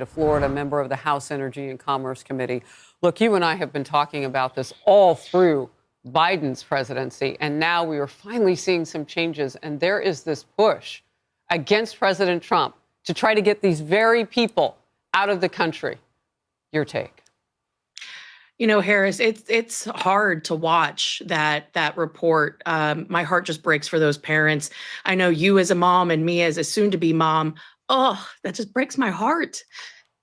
of Florida, member of the House Energy and Commerce Committee. Look, you and I have been talking about this all through Biden's presidency, and now we are finally seeing some changes. And there is this push against President Trump to try to get these very people out of the country. Your take? You know, Harris, it's hard to watch that report. My heart just breaks for those parents. I know you as a mom and me as a soon-to-be mom. Oh, that just breaks my heart.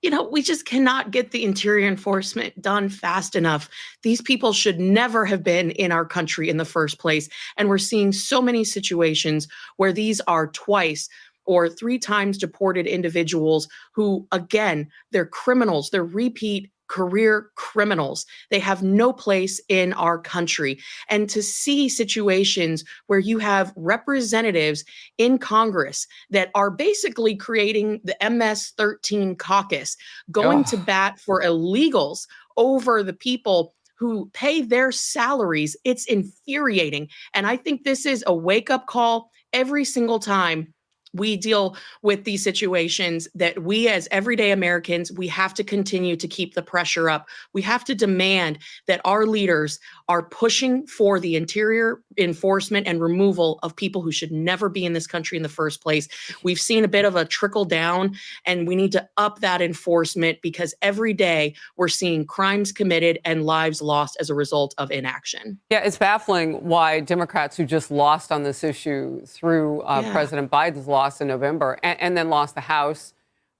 You know, we just cannot get the interior enforcement done fast enough. These people should never have been in our country in the first place. And we're seeing so many situations where these are twice or three times deported individuals who, again, they're criminals, they're repeat career criminals. They have no place in our country. And to see situations where you have representatives in Congress that are basically creating the MS-13 caucus, going to bat for illegals over the people who pay their salaries, it's infuriating. And I think this is a wake-up call every single time we deal with these situations, that we as everyday Americans, we have to continue to keep the pressure up. We have to demand that our leaders are pushing for the interior enforcement and removal of people who should never be in this country in the first place. We've seen a bit of a trickle down, and we need to up that enforcement because every day we're seeing crimes committed and lives lost as a result of inaction. Yeah, it's baffling why Democrats who just lost on this issue through President Biden's loss in November and then lost the House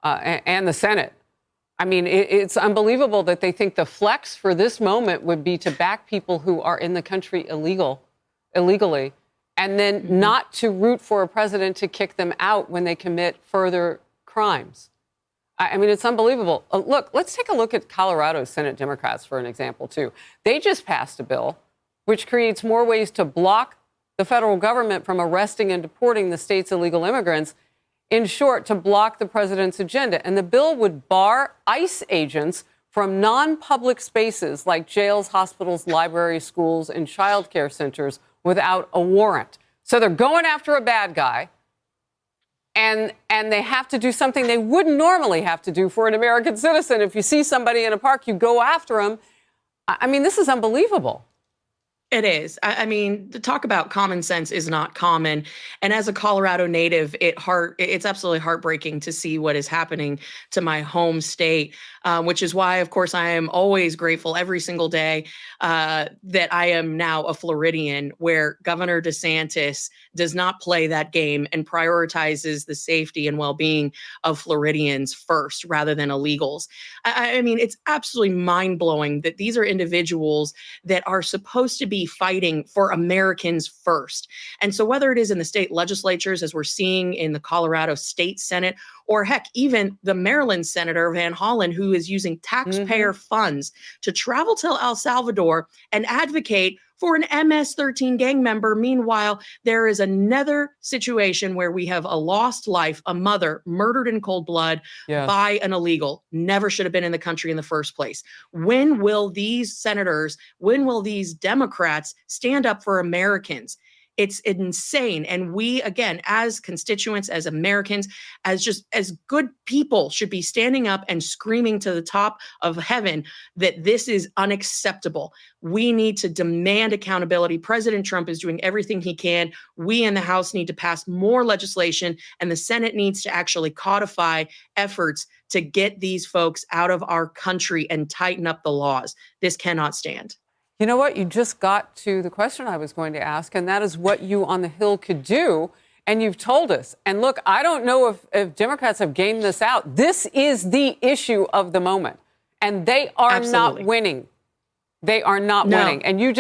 and the Senate. I mean, it's unbelievable that they think the flex for this moment would be to back people who are in the country illegally and then not to root for a president to kick them out when they commit further crimes. I mean, it's unbelievable. Look, let's take a look at Colorado Senate Democrats for an example, too. They just passed a bill which creates more ways to block the federal government from arresting and deporting the state's illegal immigrants. In short, to block the president's agenda. And the bill would bar ICE agents from non-public spaces like jails, hospitals, libraries, schools, and child care centers without a warrant. So they're going after a bad guy, and they have to do something they wouldn't normally have to do for an American citizen. If you see somebody in a park, you go after them. I mean, this is unbelievable. It is. I mean, to talk about common sense is not common. And as a Colorado native, it's absolutely heartbreaking to see what is happening to my home state, which is why, of course, I am always grateful every single day that I am now a Floridian, where Governor DeSantis does not play that game and prioritizes the safety and well-being of Floridians first rather than illegals. I mean, it's absolutely mind-blowing that these are individuals that are supposed to be fighting for Americans first. And so whether it is in the state legislatures, as we're seeing in the Colorado State Senate, or heck, even the Maryland Senator Van Hollen, who is using taxpayer funds to travel to El Salvador and advocate for an MS-13 gang member. Meanwhile, there is another situation where we have a lost life, a mother murdered in cold blood by an illegal, never should have been in the country in the first place. When will these senators, when will these Democrats stand up for Americans? It's insane. And we, again, as constituents, as Americans, as good people, should be standing up and screaming to the top of heaven that this is unacceptable. We need to demand accountability. President Trump is doing everything he can. We in the House need to pass more legislation, and the Senate needs to actually codify efforts to get these folks out of our country and tighten up the laws. This cannot stand. You know what? You just got to the question I was going to ask, and that is what you on the Hill could do. And you've told us. And look, I don't know if Democrats have gamed this out. This is the issue of the moment. And they are not winning. They are not winning. And you